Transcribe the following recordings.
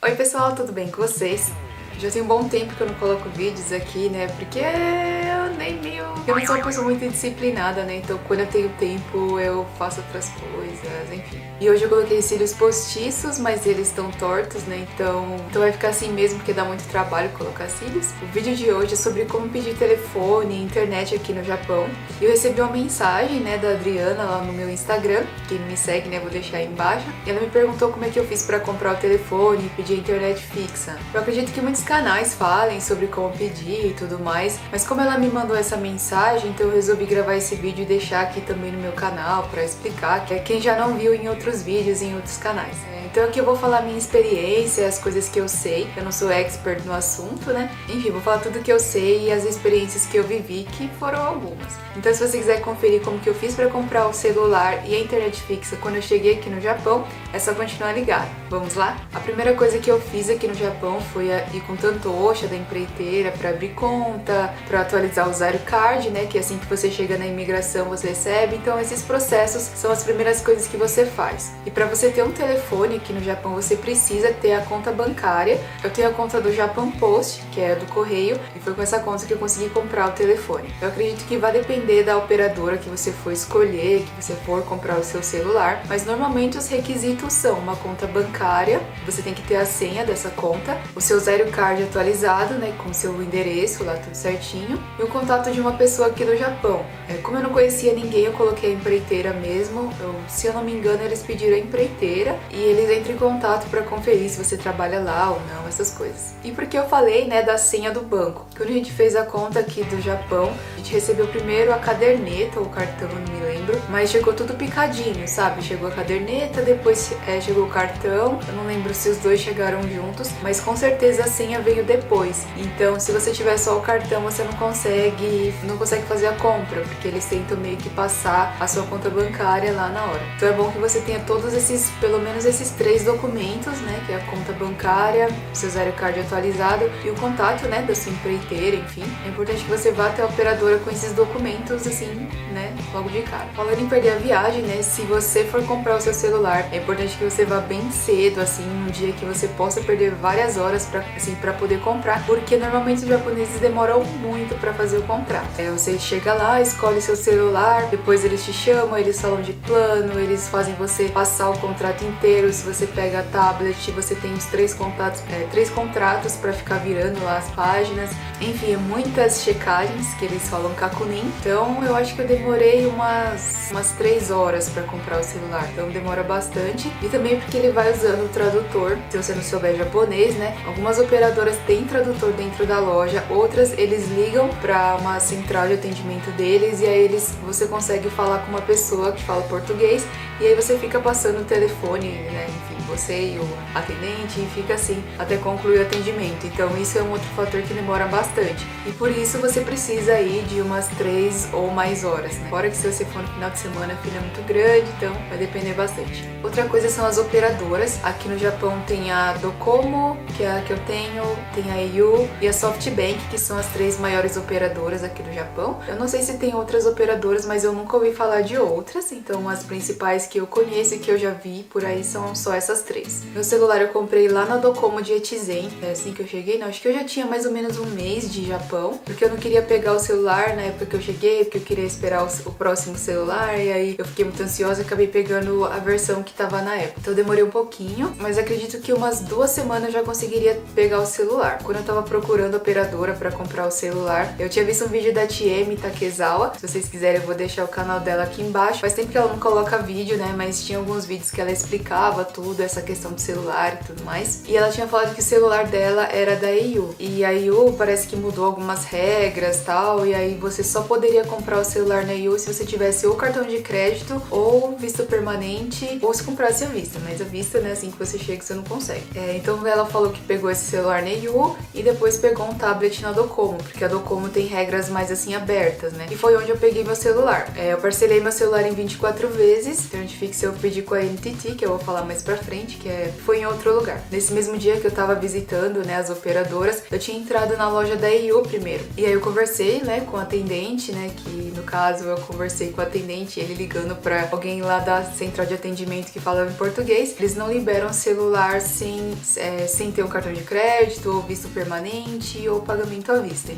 Oi pessoal, tudo bem com vocês? Já tem um bom tempo que eu não coloco vídeos aqui, né? Porque eu nem meio... Eu não sou uma pessoa muito disciplinada, né? Então quando eu tenho tempo eu faço outras coisas, enfim. E hoje eu coloquei cílios postiços, mas eles estão tortos, né? Então vai ficar assim mesmo, porque dá muito trabalho colocar cílios. O vídeo de hoje é sobre como pedir telefone e internet aqui no Japão. E eu recebi uma mensagem, né, da Adriana lá no meu Instagram. Quem não me segue, né, vou deixar aí embaixo. E ela me perguntou como é que eu fiz pra comprar o telefone e pedir a internet fixa. Eu acredito que muitos canais falem sobre como pedir e tudo mais, mas como ela me mandou essa mensagem, então eu resolvi gravar esse vídeo e deixar aqui também no meu canal pra explicar, que é quem já não viu em outros vídeos em outros canais. Então aqui eu vou falar a minha experiência, as coisas que eu sei, eu não sou expert no assunto, né? Enfim, vou falar tudo que eu sei e as experiências que eu vivi, que foram algumas. Então se você quiser conferir como que eu fiz para comprar o celular e a internet fixa quando eu cheguei aqui no Japão, é só continuar ligado. Vamos lá? A primeira coisa que eu fiz aqui no Japão foi ir com Tantocha da empreiteira para abrir conta, para atualizar o usuário card, né? Que assim que você chega na imigração você recebe. Então esses processos são as primeiras coisas que você faz. E para você ter um telefone aqui no Japão, você precisa ter a conta bancária. Eu tenho a conta do Japan Post, que é do correio, e foi com essa conta que eu consegui comprar o telefone. Eu acredito que vai depender da operadora que você for escolher, que você for comprar o seu celular, mas normalmente os requisitos são uma conta bancária, você tem que ter a senha dessa conta, o seu zero card atualizado, né, com seu endereço lá tudo certinho, e o contato de uma pessoa aqui do Japão. Como eu não conhecia ninguém, eu coloquei a empreiteira mesmo. Se eu não me engano, eles pediram a empreiteira e eles entram em contato para conferir se você trabalha lá ou não, essas coisas. E porque eu falei, né, da senha do banco. Quando a gente fez a conta aqui do Japão, a gente recebeu primeiro a caderneta ou o cartão, eu não me lembro, mas chegou tudo picadinho, sabe? Chegou a caderneta, depois chegou o cartão. Eu não lembro se os dois chegaram juntos, mas com certeza a senha veio depois. Então, se você tiver só o cartão, você não consegue fazer a compra, porque eles tentam meio que passar a sua conta bancária lá na hora. Então é bom que você tenha todos esses, pelo menos esses 3 documentos, né, que é a conta bancária, o seu zero card atualizado e o contato, né, da sua empreiteira, enfim. É importante que você vá até a operadora com esses documentos, assim, né, logo de cara. Falando em perder a viagem, né, se você for comprar o seu celular, é importante que você vá bem cedo, assim, um dia que você possa perder várias horas pra poder comprar, porque normalmente os japoneses demoram muito pra fazer o contrato. Você chega lá, escolhe seu celular, depois eles te chamam, eles falam de plano, eles fazem você passar o contrato inteiro. Se você pega a tablet, você tem os 3 contratos para ficar virando lá as páginas. Enfim, muitas checagens que eles falam kakunin. Então eu acho que eu demorei umas 3 horas para comprar o celular. Então demora bastante. E também porque ele vai usando o tradutor. Se você não souber japonês, né? Algumas operadoras têm tradutor dentro da loja, outras eles ligam para uma central de atendimento deles e aí você consegue falar com uma pessoa que fala português e aí você fica passando o telefone, né? Enfim, você e o atendente, e fica assim até concluir o atendimento. Então isso é um outro fator que demora bastante. E por isso você precisa aí de umas 3 ou mais horas, né? Fora que se você for no final de semana, a fila é muito grande, então vai depender bastante. Outra coisa são as operadoras. Aqui no Japão tem a Docomo, que é a que eu tenho, tem a au e a SoftBank, que são as 3 maiores operadoras aqui do Japão. Eu não sei se tem outras operadoras, mas eu nunca ouvi falar de outras, então as principais que eu conheço e que eu já vi por aí são só essas 3. Meu celular eu comprei lá na Docomo de Echizen, assim que eu cheguei, não, acho que eu já tinha mais ou menos um mês de Japão, porque eu não queria pegar o celular na época que eu cheguei, porque eu queria esperar o próximo celular, e aí eu fiquei muito ansiosa e acabei pegando a versão que tava na época. Então eu demorei um pouquinho, mas acredito que umas 2 semanas eu já conseguiria pegar o celular. Quando eu tava procurando operadora pra comprar o celular, eu tinha visto um vídeo da TM Takezawa, se vocês quiserem eu vou deixar o canal dela aqui embaixo. Faz tempo que ela não coloca vídeo, né, mas tinha alguns vídeos que ela explicava tudo, essa questão do celular e tudo mais. E ela tinha falado que o celular dela era da au. E a au parece que mudou algumas regras e tal, e aí você só poderia comprar o celular na au se você tivesse ou cartão de crédito, ou visto permanente, ou se comprasse à vista. Mas à vista, né, assim que você chega, você não consegue. Então ela falou que pegou esse celular na au e depois pegou um tablet na Docomo, porque a Docomo tem regras mais assim abertas, né? E foi onde eu peguei meu celular. Eu parcelei meu celular em 24 vezes, então eu pedi com a NTT, que eu vou falar mais pra frente. diferente, foi em outro lugar. Nesse mesmo dia que eu tava visitando, né, as operadoras, eu tinha entrado na loja da AU primeiro. E aí eu conversei, né, com o atendente, né, que no caso eu conversei com o atendente, ele ligando pra alguém lá da central de atendimento que falava em português. Eles não liberam celular sem ter um cartão de crédito, ou visto permanente, ou pagamento à vista.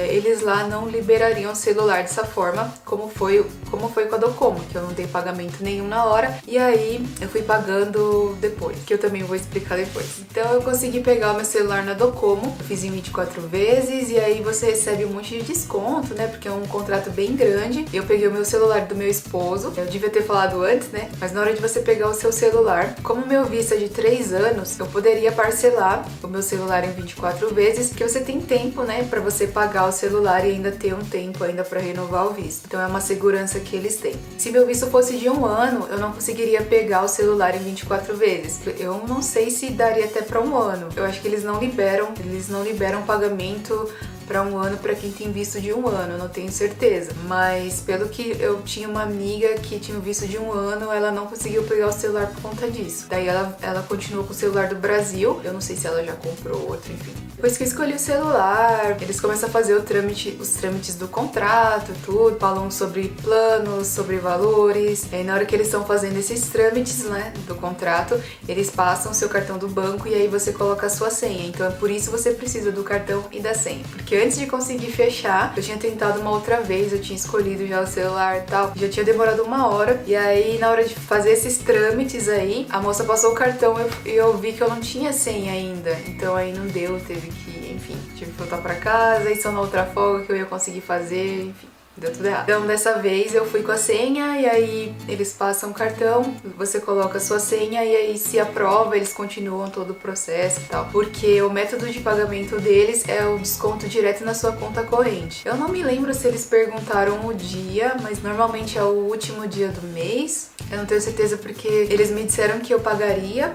Eles lá não liberariam celular dessa forma, como foi com a Docomo, que eu não dei pagamento nenhum na hora, e aí eu fui pagando depois, que eu também vou explicar depois. Então eu consegui pegar o meu celular na Docomo, eu fiz em 24 vezes, e aí você recebe um monte de desconto, né, porque é um contrato bem grande. Eu peguei o meu celular do meu esposo, eu devia ter falado antes, né, mas na hora de você pegar o seu celular, como o meu visto é de 3 anos, eu poderia parcelar o meu celular em 24 vezes, porque você tem tempo, né, pra você pagar o celular e ainda ter um tempo ainda pra renovar o visto. Então é uma segurança que eles têm. Se meu visto fosse de 1 ano, eu não conseguiria pegar o celular em 24 vezes. Eu não sei se daria até pra 1 ano. Eu acho que eles não liberam pagamento para 1 ano para quem tem visto de 1 ano, não tenho certeza. Mas pelo que eu tinha uma amiga que tinha um visto de 1 ano, ela não conseguiu pegar o celular por conta disso. Daí ela continuou com o celular do Brasil, eu não sei se ela já comprou outro, enfim. Depois que eu escolhi o celular, eles começam a fazer os trâmites do contrato, tudo, falam sobre planos, sobre valores. E aí, na hora que eles estão fazendo esses trâmites, né, do contrato, eles passam o seu cartão do banco e aí você coloca a sua senha. Então é por isso que você precisa do cartão e da senha. Porque antes de conseguir fechar, eu tinha tentado uma outra vez, eu tinha escolhido já o celular e tal, já tinha demorado 1 hora. E aí, na hora de fazer esses trâmites aí, a moça passou o cartão e eu vi que eu não tinha senha ainda. Então aí não deu, tive que voltar pra casa, e só na outra folga que eu ia conseguir fazer, enfim. Deu tudo errado. Então dessa vez eu fui com a senha e aí eles passam o cartão, você coloca a sua senha e aí se aprova, eles continuam todo o processo e tal. Porque o método de pagamento deles é o desconto direto na sua conta corrente. Eu não me lembro se eles perguntaram o dia, mas normalmente é o último dia do mês. Eu não tenho certeza porque eles me disseram que eu pagaria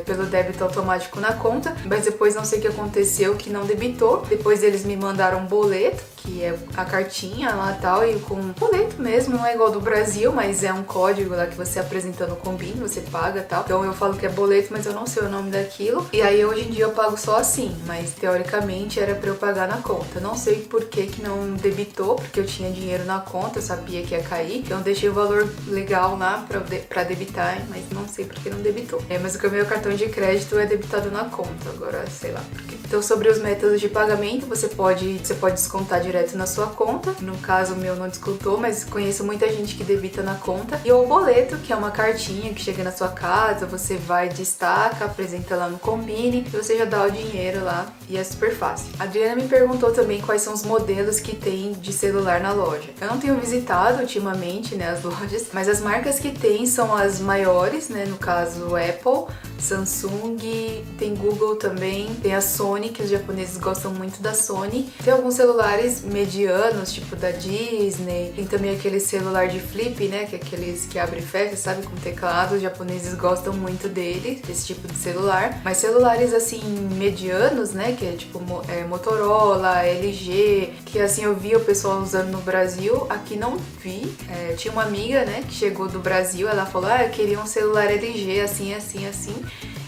pelo débito automático na conta, mas depois não sei o que aconteceu, que não debitou. Depois eles me mandaram um boleto, que é a cartinha lá e tal, e com boleto mesmo, não é igual do Brasil, mas é um código lá que você apresenta no Combini, você paga e tal. Então eu falo que é boleto, mas eu não sei o nome daquilo. E aí hoje em dia eu pago só assim, mas teoricamente era pra eu pagar na conta. Não sei por que não debitou, porque eu tinha dinheiro na conta, eu sabia que ia cair. Então eu deixei o valor legal lá pra debitar, mas não sei por que não debitou. Mas o meu cartão de crédito é debitado na conta, agora sei lá por quê. Então sobre os métodos de pagamento, você pode descontar direto na sua conta. No caso, o meu não descontou, mas conheço muita gente que debita na conta. E o boleto, que é uma cartinha que chega na sua casa, você vai, destaca, apresenta lá no Combini e você já dá o dinheiro lá e é super fácil. A Adriana me perguntou também quais são os modelos que tem de celular na loja. Eu não tenho visitado ultimamente, né, as lojas, mas as marcas que tem são as maiores, né, no caso Apple, Samsung, tem Google também, tem a Sony, que os japoneses gostam muito da Sony. Tem alguns celulares medianos, tipo da Disney, tem também aquele celular de flip, né, que é aqueles que abre e fecha, sabe, com teclado, os japoneses gostam muito dele, desse tipo de celular. Mas celulares assim, medianos, né, que é tipo Motorola, LG, que assim eu vi o pessoal usando no Brasil, aqui não vi. Tinha uma amiga, né, que chegou do Brasil, ela falou, eu queria um celular LG, assim, assim, assim.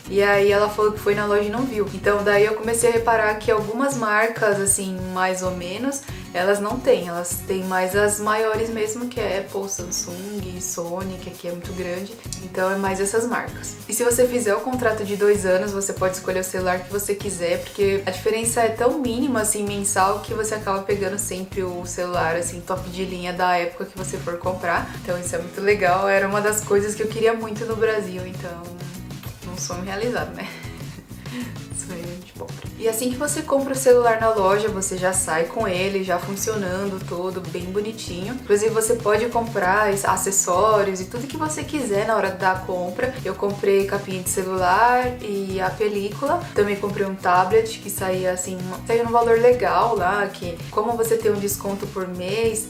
E aí ela falou que foi na loja e não viu. Então daí eu comecei a reparar que algumas marcas, assim, mais ou menos, elas não têm. Elas têm mais as maiores mesmo, que é Apple, Samsung, Sony, que aqui é muito grande. Então é mais essas marcas. E se você fizer o contrato de 2 anos, você pode escolher o celular que você quiser, porque a diferença é tão mínima, assim, mensal, que você acaba pegando sempre o celular, assim, top de linha da época que você for comprar. Então isso é muito legal. Era uma das coisas que eu queria muito no Brasil, então... um sonho realizado, né? Sonho de pobre. E assim que você compra o celular na loja, você já sai com ele, já funcionando todo, bem bonitinho. Inclusive você pode comprar acessórios e tudo que você quiser na hora da compra. Eu comprei capinha de celular e a película. Também comprei um tablet que saía assim, saiu num valor legal lá, que como você tem um desconto por mês,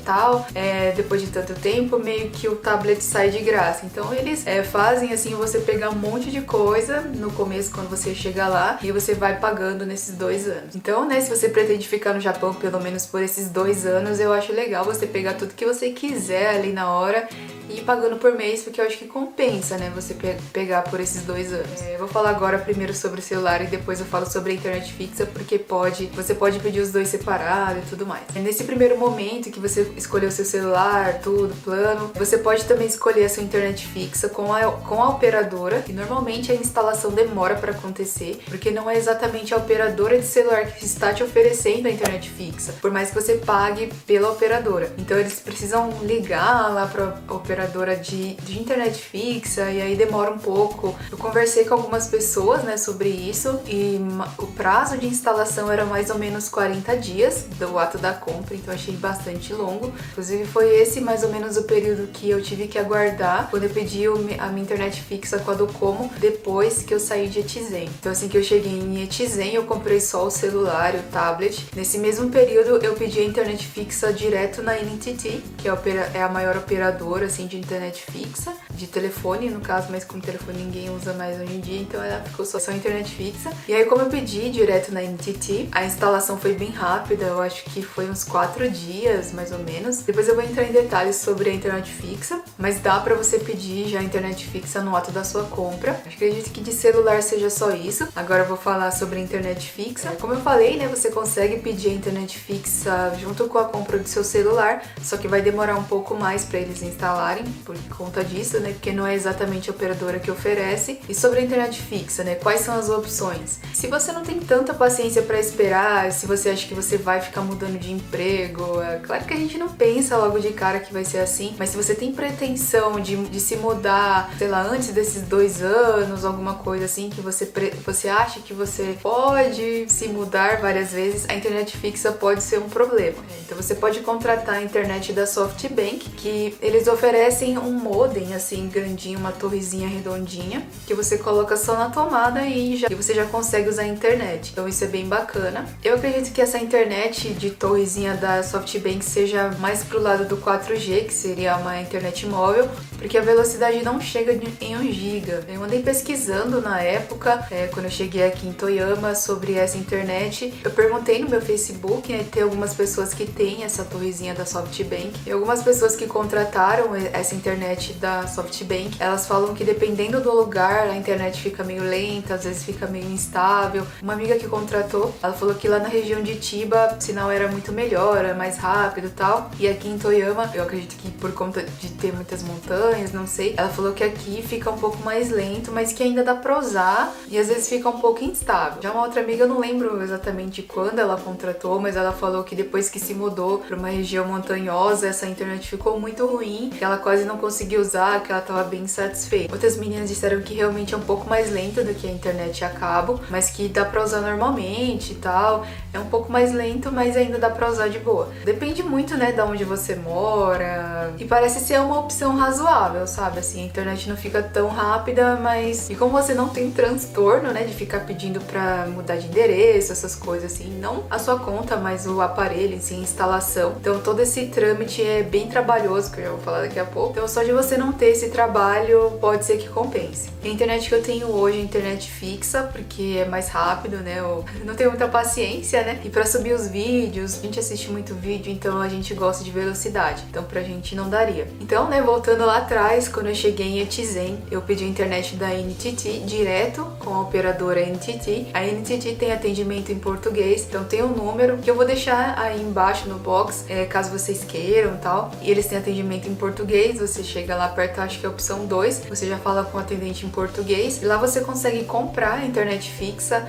tal, depois de tanto tempo, meio que o tablet sai de graça. Então eles fazem assim, você pegar um monte de coisa no começo quando você chega lá e você vai pagando nesses 2 anos. Então, né, se você pretende ficar no Japão pelo menos por esses 2 anos, eu acho legal você pegar tudo que você quiser ali na hora e ir pagando por mês, porque eu acho que compensa, né, você pegar por esses 2 anos. Eu vou falar agora primeiro sobre o celular e depois eu falo sobre a internet fixa, porque você pode pedir os dois separados e tudo mais. Nesse primeiro momento que você escolheu seu celular, tudo, plano, você pode também escolher a sua internet fixa com a operadora, e normalmente a instalação demora para acontecer, porque não é exatamente a operadora de celular que está te oferecendo a internet fixa, por mais que você pague pela operadora. Então eles precisam ligar lá para a operadora de internet fixa e aí demora um pouco. Eu conversei com algumas pessoas, né, sobre isso, e o prazo de instalação era mais ou menos 40 dias do ato da compra, então achei bastante longo. Inclusive foi esse mais ou menos o período que eu tive que aguardar quando eu pedi a minha internet fixa com a Docomo depois que eu saí de Etizen. Então assim que eu cheguei em Etizen, eu comprei só o celular e o tablet. Nesse mesmo período eu pedi a internet fixa direto na NTT, que é a maior operadora assim de internet fixa, de telefone no caso, mas como telefone ninguém usa mais hoje em dia, então ela ficou só internet fixa. E aí como eu pedi direto na NTT, a instalação foi bem rápida, eu acho que foi uns 4 dias mais ou menos. Depois eu vou entrar em detalhes sobre a internet fixa, mas dá pra você pedir já a internet fixa no ato da sua compra. Acredito que de celular seja só isso. Agora eu vou falar sobre a internet fixa. Como eu falei, né, você consegue pedir a internet fixa junto com a compra do seu celular, só que vai demorar um pouco mais para eles instalarem por conta disso, né, porque não é exatamente a operadora que oferece. E sobre a internet fixa, né, quais são as opções? Se você não tem tanta paciência para esperar, se você acha que você vai ficar mudando de emprego, é claro que a gente não pensa logo de cara que vai ser assim, mas se você tem pretensão de se mudar, sei lá, antes desses 2 anos, alguma coisa assim, que você acha que você pode se mudar várias vezes, a internet fixa pode ser um problema. Então você pode contratar a internet da SoftBank, que eles oferecem um modem assim grandinho, uma torrezinha redondinha, que você coloca só na tomada e você já consegue usar a internet. Então isso é bem bacana. Eu acredito que essa internet de torrezinha da SoftBank seja mais pro lado do 4G, que seria uma internet móvel, porque a velocidade não chega em 1 GB. Eu andei pesquisando na época, quando eu cheguei aqui em Toyama, sobre essa internet. Eu perguntei no meu Facebook, né, tem algumas pessoas que têm essa torrezinha da SoftBank, e algumas pessoas que contrataram essa internet da SoftBank, elas falam que dependendo do lugar, a internet fica meio lenta, às vezes fica meio instável. Uma amiga que contratou, ela falou que lá na região de Chiba o sinal era muito melhor, era mais rápido e tal, e aqui em Toyama, eu acredito que por conta de ter muitas montanhas, não sei, ela falou que aqui fica um pouco mais lento, mas que ainda dá pra usar e às vezes fica um pouco instável. Já uma outra amiga, eu não lembro exatamente quando ela contratou, mas ela falou que depois que se mudou pra uma região montanhosa, essa internet ficou muito ruim, que ela quase não conseguia usar, que ela tava bem insatisfeita. Outras meninas disseram que realmente é um pouco mais lento do que a internet a cabo, mas que dá pra usar normalmente e tal. É um pouco mais lento, mas ainda dá pra usar de boa. Depende muito, né, de onde você mora. E parece ser uma opção razoável, sabe? Assim, a internet não fica tão rápida, mas... E como você não tem transtorno, né, de ficar pedindo pra mudar de endereço, essas coisas assim, não a sua conta, mas o aparelho em si, a instalação. Então todo esse trâmite é bem trabalhoso, que eu já vou falar daqui a pouco. Então só de você não ter esse trabalho, pode ser que compense. A internet que eu tenho hoje é internet fixa, porque é mais rápido, né? Eu não tenho muita paciência, né? E pra subir os vídeos, a gente assiste muito vídeo, então a gente gosta de velocidade. Então pra gente não daria. Então, né, voltando lá atrás, quando eu cheguei em Etizen, eu pedi a internet da NTT direto com a operadora NTT. A NTT tem atendimento em português, então tem um número que eu vou deixar aí embaixo no box, caso vocês queiram e tal. E eles têm atendimento em português, você chega lá perto, acho que é a opção 2, você já fala com o atendente em português. E lá você consegue comprar internet fixa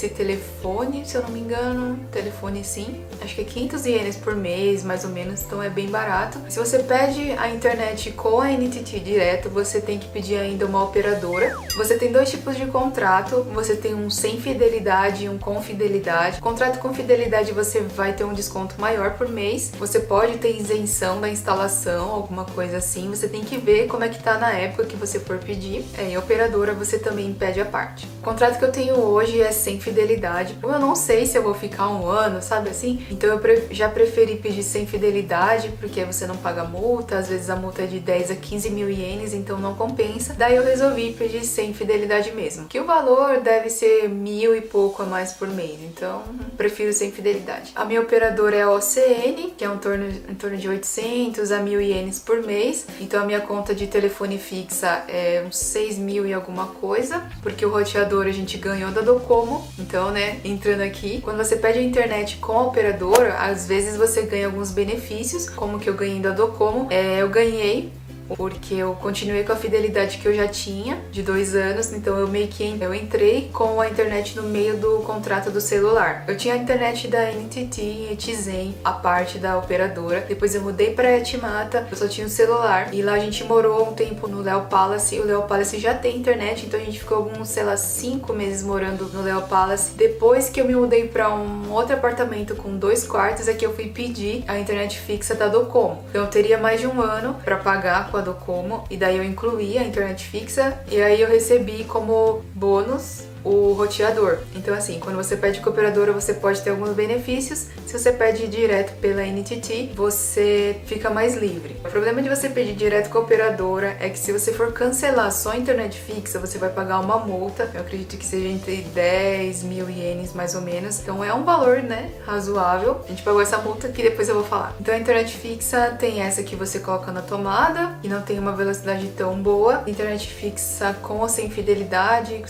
e telefone, se eu não me engano, telefone sim. Acho que é 500 ienes por mês, mais ou menos, então é bem barato. Se você pede a internet com a NTT direto, você tem que pedir ainda uma operadora. Você tem 2 tipos de contrato, você tem um sem fidelidade e um com fidelidade. Contrato com fidelidade você vai ter um desconto maior por mês, você pode ter isenção da instalação, alguma coisa assim, você tem que ver como é que tá na época que você for pedir. E a operadora você também pede a parte. O contrato que eu tenho hoje é sem fidelidade, eu não sei se eu vou ficar 1 ano, sabe assim? Então eu já preferi pedir sem fidelidade, porque você não paga multa, às vezes a multa é de 10 mês é 15 mil ienes, então não compensa. Daí eu resolvi pedir sem fidelidade mesmo, que o valor deve ser 1.000 e pouco a mais por mês, então prefiro sem fidelidade. A minha operadora é a OCN, que é em torno de 800 a 1.000 ienes por mês, então a minha conta de telefone fixa é uns 6 mil e alguma coisa, porque o roteador a gente ganhou da Docomo, então, né, entrando aqui, quando você pede a internet com a operadora, às vezes você ganha alguns benefícios, como que eu ganhei da Docomo, eu ganhei porque eu continuei com a fidelidade que eu já tinha, de 2 anos, então eu entrei com a internet no meio do contrato do celular. Eu tinha a internet da NTT, Etizen, a parte da operadora, depois eu mudei pra Etimata, eu só tinha o celular, e lá a gente morou um tempo no Leo Palace, o Leo Palace já tem internet, então a gente ficou alguns, sei lá, 5 meses morando no Leo Palace. Depois que eu me mudei pra um outro apartamento com 2 quartos, é que eu fui pedir a internet fixa da Docomo. Então eu teria mais de 1 ano pra pagar com a Docomo, e daí eu incluí a internet fixa, e aí eu recebi como bônus o roteador. Então assim, quando você pede com a operadora, você pode ter alguns benefícios. Se você pede direto pela NTT, você fica mais livre. O problema de você pedir direto com a operadora é que se você for cancelar só a internet fixa, você vai pagar uma multa. Eu acredito que seja entre 10 mil ienes, mais ou menos. Então é um valor, né, razoável. A gente pagou essa multa que depois eu vou falar. Então a internet fixa tem essa que você coloca na tomada e não tem uma velocidade tão boa. Internet fixa com ou sem fidelidade,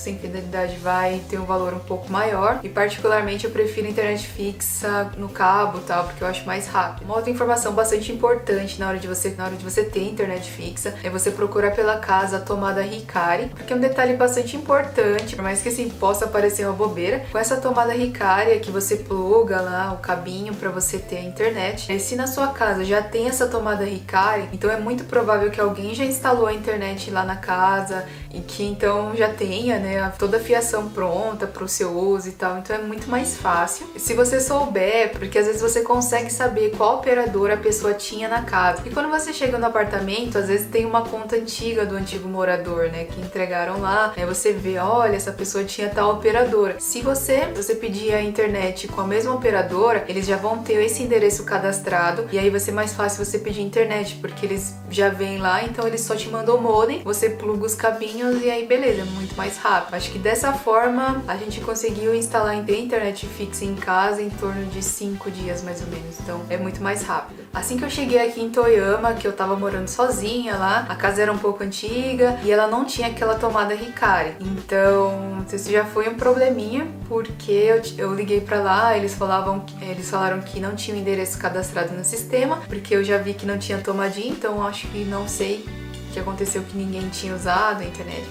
vai ter um valor um pouco maior, e particularmente eu prefiro internet fixa no cabo, tal, porque eu acho mais rápido. Uma outra informação bastante importante na hora de você ter internet fixa é você procurar pela casa a tomada Hikari, porque é um detalhe bastante importante, por mais que assim possa parecer uma bobeira, com essa tomada Hikari é que você pluga lá o cabinho para você ter a internet. E se na sua casa já tem essa tomada Hikari, então é muito provável que alguém já instalou a internet lá na casa e que então já tenha, né, toda a fiação pronta para o seu uso e tal, então é muito mais fácil. Se você souber, porque às vezes você consegue saber qual operadora a pessoa tinha na casa. E quando você chega no apartamento, às vezes tem uma conta antiga do antigo morador, né, que entregaram lá, aí você vê, olha, essa pessoa tinha tal operadora. Se você pedir a internet com a mesma operadora, eles já vão ter esse endereço cadastrado, e aí vai ser mais fácil você pedir internet, porque eles já vêm lá, então eles só te mandam o modem, você pluga os cabinhos e aí beleza, é muito mais rápido. Acho que dessa forma a gente conseguiu instalar a internet fixa em casa em torno de 5 dias mais ou menos, então é muito mais rápido. Assim que eu cheguei aqui em Toyama, que eu tava morando sozinha lá, a casa era um pouco antiga e ela não tinha aquela tomada Hikari, então isso já foi um probleminha, porque eu liguei pra lá, eles falaram que não tinha o endereço cadastrado no sistema, porque eu já vi que não tinha tomadinha, então acho que não sei o que aconteceu, que ninguém tinha usado a internet.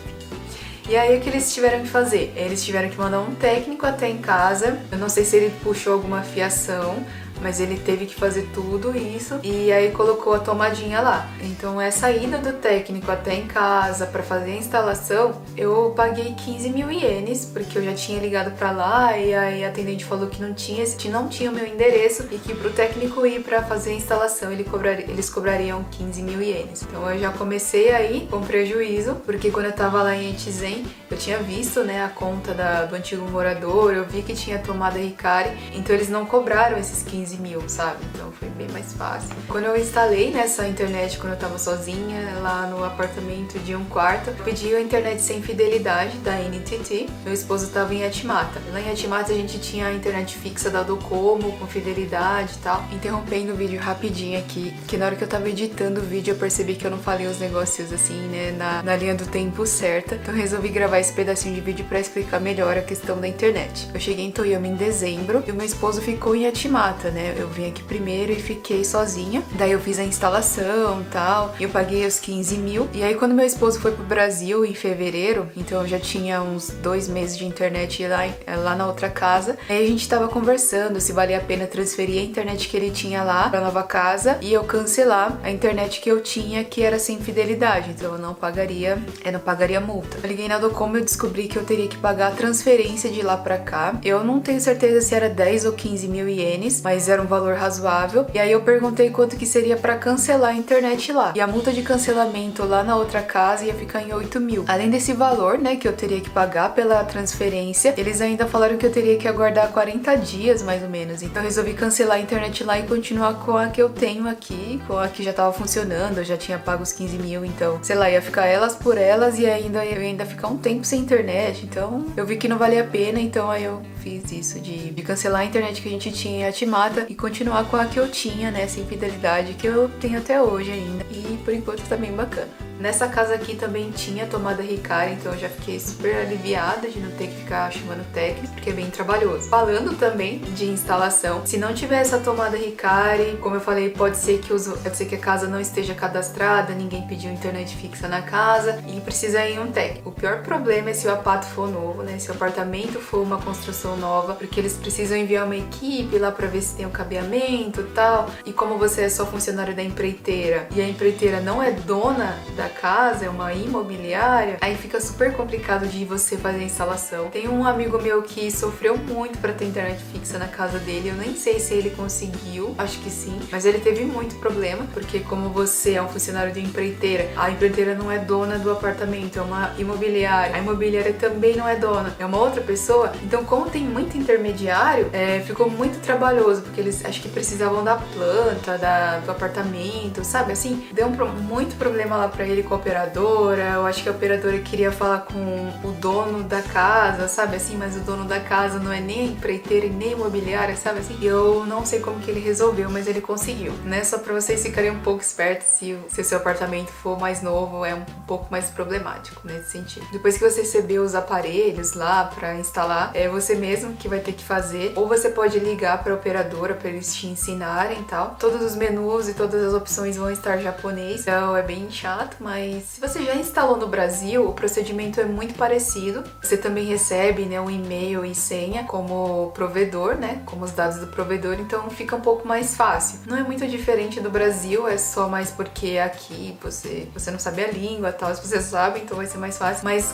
E aí o que eles tiveram que fazer? Eles tiveram que mandar um técnico até em casa. Eu não sei se ele puxou alguma fiação, mas ele teve que fazer tudo isso e aí colocou a tomadinha lá. Então essa ida do técnico até em casa para fazer a instalação, eu paguei 15 mil ienes, porque eu já tinha ligado para lá e aí a atendente falou que não tinha o meu endereço e que pro técnico ir para fazer a instalação eles cobrariam 15 mil ienes. Então eu já comecei aí com prejuízo, porque quando eu tava lá em Etizen, eu tinha visto, né, a conta do antigo morador, eu vi que tinha tomada Hikari, então eles não cobraram esses 15 mil, sabe? Então foi bem mais fácil. Quando eu instalei nessa internet, quando eu tava sozinha lá no apartamento de um quarto, eu pedi a internet sem fidelidade da NTT. Meu esposo tava em Etimata. Lá em Etimata a gente tinha a internet fixa da Docomo com fidelidade e tal. Interrompendo o vídeo rapidinho aqui, que na hora que eu tava editando o vídeo eu percebi que eu não falei os negócios assim, né, na linha do tempo certa. Então eu resolvi gravar esse pedacinho de vídeo pra explicar melhor a questão da internet. Eu cheguei em Toyama em dezembro e o meu esposo ficou em Etimata, né? Eu vim aqui primeiro e fiquei sozinha. Daí eu fiz a instalação e tal. E eu paguei os 15 mil. E aí quando meu esposo foi pro Brasil em fevereiro, então eu já tinha uns 2 meses de internet lá na outra casa. Aí a gente tava conversando se valia a pena transferir a internet que ele tinha lá pra nova casa e eu cancelar a internet que eu tinha, que era sem fidelidade. Então eu não pagaria multa. Eu liguei na Docomo e eu descobri que eu teria que pagar a transferência de lá pra cá. Eu não tenho certeza se era 10 ou 15 mil ienes, mas mas era um valor razoável. E aí eu perguntei quanto que seria pra cancelar a internet lá. E a multa de cancelamento lá na outra casa ia ficar em 8 mil. Além desse valor, né, que eu teria que pagar pela transferência, eles ainda falaram que eu teria que aguardar 40 dias, mais ou menos. Então eu resolvi cancelar a internet lá e continuar com a que eu tenho aqui, com a que já tava funcionando. Eu já tinha pago os 15 mil, então, sei lá, ia ficar elas por elas e ainda eu ia ainda ficar um tempo sem internet. Então eu vi que não valia a pena, então aí eu fiz isso de cancelar a internet que a gente tinha em Atimata e continuar com a que eu tinha, né, sem fidelidade, que eu tenho até hoje ainda. E por enquanto tá bem bacana. Nessa casa aqui também tinha tomada Hikari, então eu já fiquei super aliviada de não ter que ficar chamando técnico, porque é bem trabalhoso. Falando também de instalação, se não tiver essa tomada Hikari, como eu falei, pode ser que a casa não esteja cadastrada, ninguém pediu internet fixa na casa e precisa ir um técnico. O pior problema é se o apato for novo, né? Se o apartamento for uma construção nova, porque eles precisam enviar uma equipe lá pra ver se tem o cabeamento e tal. E como você é só funcionário da empreiteira e a empreiteira não é dona da casa, é uma imobiliária, aí fica super complicado de você fazer a instalação. Tem um amigo meu que sofreu muito pra ter internet fixa na casa dele, eu nem sei se ele conseguiu, acho que sim, mas ele teve muito problema, porque como você é um funcionário de empreiteira, a empreiteira não é dona do apartamento, é uma imobiliária, a imobiliária também não é dona, é uma outra pessoa, então como tem muito intermediário, ficou muito trabalhoso, porque eles acho que precisavam da planta, do apartamento, sabe, assim, deu muito problema lá pra ele com a operadora. Eu acho que a operadora queria falar com o dono da casa, sabe assim, mas o dono da casa não é nem empreiteira e nem imobiliária, sabe assim? E eu não sei como que ele resolveu, mas ele conseguiu, né? Só pra vocês ficarem um pouco espertos, se o seu apartamento for mais novo, é um pouco mais problemático nesse sentido. Depois que você receber os aparelhos lá pra instalar, é você mesmo que vai ter que fazer, ou você pode ligar pra operadora pra eles te ensinarem e tal. Todos os menus e todas as opções vão estar em japonês, então é bem chato, mas se você já instalou no Brasil, o procedimento é muito parecido. Você também recebe, né, um e-mail e senha como provedor, né, como os dados do provedor, então fica um pouco mais fácil. Não é muito diferente do Brasil, é só mais porque aqui você não sabe a língua e tal, se você sabe, então vai ser mais fácil. Mas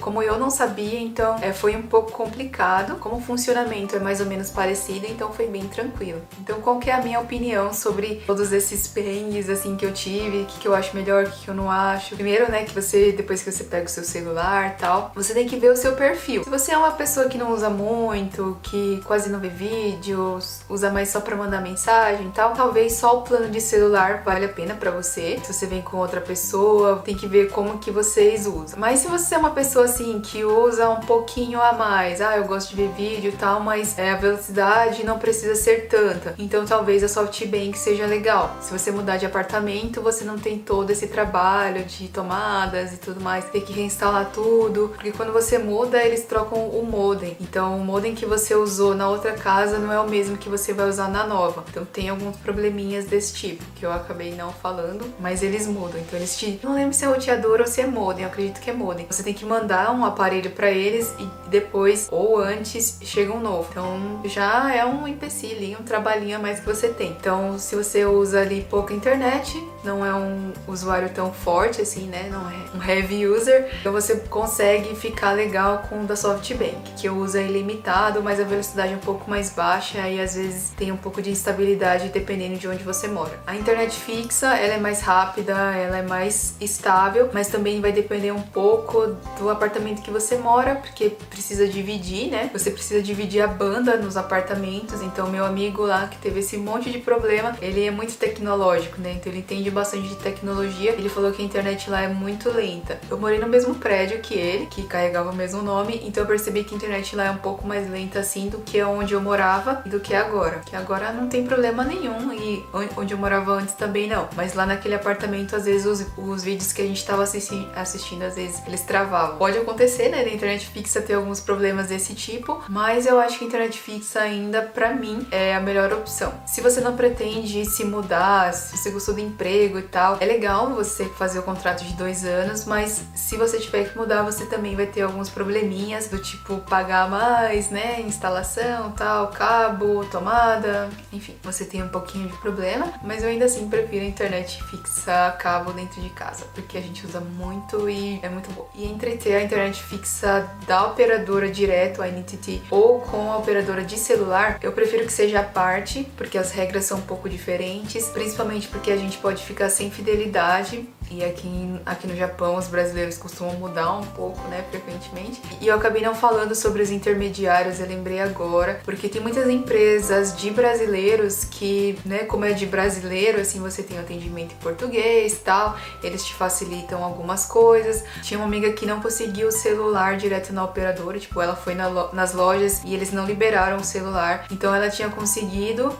como eu não sabia, então foi um pouco complicado. Como o funcionamento é mais ou menos parecido, então foi bem tranquilo. Então qual que é a minha opinião sobre todos esses perrengues assim que eu tive, o que eu acho melhor, o que eu não acho. Primeiro, né, que depois que você pega o seu celular e tal, você tem que ver o seu perfil. Se você é uma pessoa que não usa muito, que quase não vê vídeos, usa mais só pra mandar mensagem e tal, talvez só o plano de celular vale a pena pra você. Se você vem com outra pessoa, tem que ver como que vocês usam. Mas se você é uma pessoa assim, que usa um pouquinho a mais, eu gosto de ver vídeo e tal, mas a velocidade não precisa ser tanta, então talvez a SoftBank seja legal. Se você mudar de apartamento, você não tem todo esse trabalho de tomadas e tudo mais, ter que reinstalar tudo, porque quando você muda, eles trocam o modem. Então, o modem que você usou na outra casa não é o mesmo que você vai usar na nova. Então, tem alguns probleminhas desse tipo, que eu acabei não falando, mas eles mudam. Então, não lembro se é roteador ou se é modem, eu acredito que é modem. Você tem que mandar um aparelho pra eles e depois, ou antes, chega um novo. Então, já é um empecilho, um trabalhinho a mais que você tem. Então, se você usa ali pouca internet, não é um usuário tão forte assim, né? Não é um heavy user, então você consegue ficar legal com o da SoftBank, que eu uso ilimitado, mas a velocidade é um pouco mais baixa e às vezes tem um pouco de instabilidade dependendo de onde você mora. A internet fixa, ela é mais rápida, ela é mais estável, mas também vai depender um pouco do apartamento que você mora, porque precisa dividir, né? Você precisa dividir a banda nos apartamentos, então meu amigo lá que teve esse monte de problema, ele é muito tecnológico, né? Então ele entende bastante de tecnologia, ele falou que a internet lá é muito lenta. Eu morei no mesmo prédio que ele, que carregava o mesmo nome, então eu percebi que a internet lá é um pouco mais lenta assim do que onde eu morava e do que agora. Que agora não tem problema nenhum e onde eu morava antes também não. Mas lá naquele apartamento, às vezes os vídeos que a gente tava assistindo, às vezes eles travavam. Pode acontecer, né, da internet fixa ter alguns problemas desse tipo, mas eu acho que a internet fixa ainda, pra mim, é a melhor opção. Se você não pretende se mudar, se você gostou do emprego e tal, é legal você fazer o contrato de 2 anos, mas se você tiver que mudar, você também vai ter alguns probleminhas, do tipo pagar mais, né, instalação, tal, cabo, tomada, enfim, você tem um pouquinho de problema, mas eu ainda assim prefiro a internet fixa a cabo dentro de casa, porque a gente usa muito e é muito bom. E entre ter a internet fixa da operadora direto, a NTT, ou com a operadora de celular, eu prefiro que seja à parte, porque as regras são um pouco diferentes, principalmente porque a gente pode ficar sem fidelidade. E aqui no Japão os brasileiros costumam mudar um pouco, né, frequentemente. E eu acabei não falando sobre os intermediários, eu lembrei agora, porque tem muitas empresas de brasileiros que, né, como é de brasileiro, assim, você tem atendimento em português e tal, eles te facilitam algumas coisas. Tinha uma amiga que não conseguiu o celular direto na operadora, tipo, ela foi nas lojas e eles não liberaram o celular. Então ela tinha conseguido,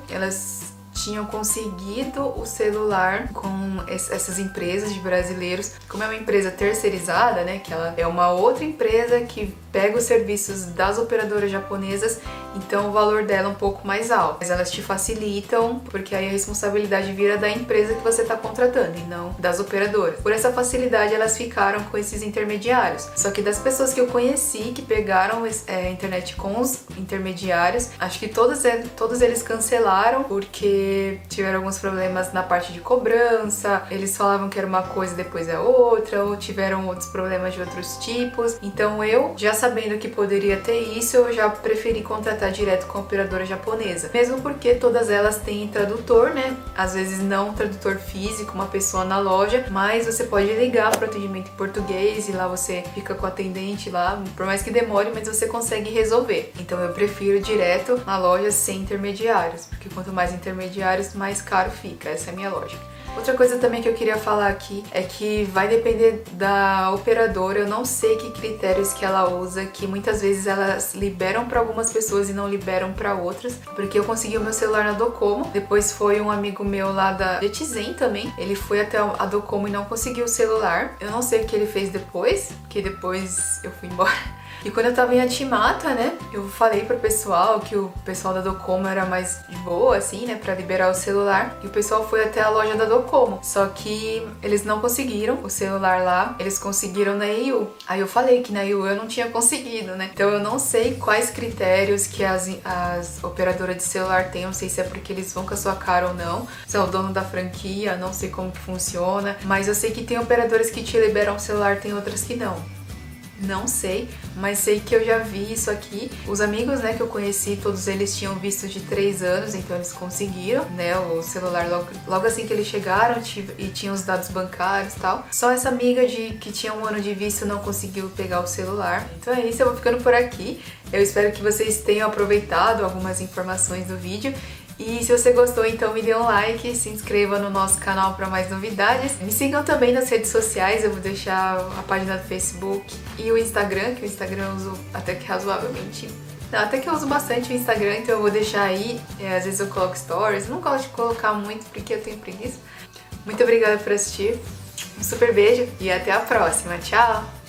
tinham conseguido o celular com essas empresas de brasileiros. Como é uma empresa terceirizada, né, que ela é uma outra empresa que pega os serviços das operadoras japonesas, então o valor dela é um pouco mais alto. Mas elas te facilitam, porque aí a responsabilidade vira da empresa que você está contratando e não das operadoras. Por essa facilidade, elas ficaram com esses intermediários. Só que das pessoas que eu conheci que pegaram a internet com os intermediários, acho que todos eles cancelaram porque tiveram alguns problemas na parte de cobrança, eles falavam que era uma coisa e depois é outra, ou tiveram outros problemas de outros tipos. Então eu, já sabendo que poderia ter isso, eu já preferi contratar direto com a operadora japonesa. Mesmo porque todas elas têm tradutor, né? Às vezes não um tradutor físico, uma pessoa na loja, mas você pode ligar para o atendimento em português e lá você fica com o atendente lá, por mais que demore, mas você consegue resolver. Então eu prefiro direto na loja sem intermediários, porque quanto mais intermediários, mais caro fica. Essa é a minha lógica. Outra coisa também que eu queria falar aqui é que vai depender da operadora. Eu não sei que critérios que ela usa, que muitas vezes elas liberam para algumas pessoas e não liberam para outras, porque eu consegui o meu celular na Docomo, depois foi um amigo meu lá da Netizen também, ele foi até a Docomo e não conseguiu o celular. Eu não sei o que ele fez depois, porque depois eu fui embora. E quando eu tava em Achimata, né, eu falei pro pessoal que o pessoal da Docomo era mais de boa, assim, né, pra liberar o celular. E o pessoal foi até a loja da Docomo. Só que eles não conseguiram o celular lá, eles conseguiram na EU. Aí eu falei que na EU eu não tinha conseguido, né. Então eu não sei quais critérios que as operadoras de celular têm, não sei se é porque eles vão com a sua cara ou não, se é o dono da franquia, não sei como que funciona. Mas eu sei que tem operadoras que te liberam o celular, tem outras que não. Não sei, mas sei que eu já vi isso aqui. Os amigos, né, que eu conheci, todos eles tinham visto de 3 anos, então eles conseguiram, né, o celular logo assim que eles chegaram e tinham os dados bancários e tal. Só essa amiga que tinha 1 ano de visto não conseguiu pegar o celular. Então é isso, eu vou ficando por aqui. Eu espero que vocês tenham aproveitado algumas informações do vídeo. E se você gostou, então me dê um like, se inscreva no nosso canal para mais novidades. Me sigam também nas redes sociais, eu vou deixar a página do Facebook e o Instagram, que o Instagram eu uso até que razoavelmente. Não, até que eu uso bastante o Instagram, então eu vou deixar aí. Às vezes eu coloco stories, não gosto de colocar muito porque eu tenho preguiça. Muito obrigada por assistir, um super beijo e até a próxima. Tchau!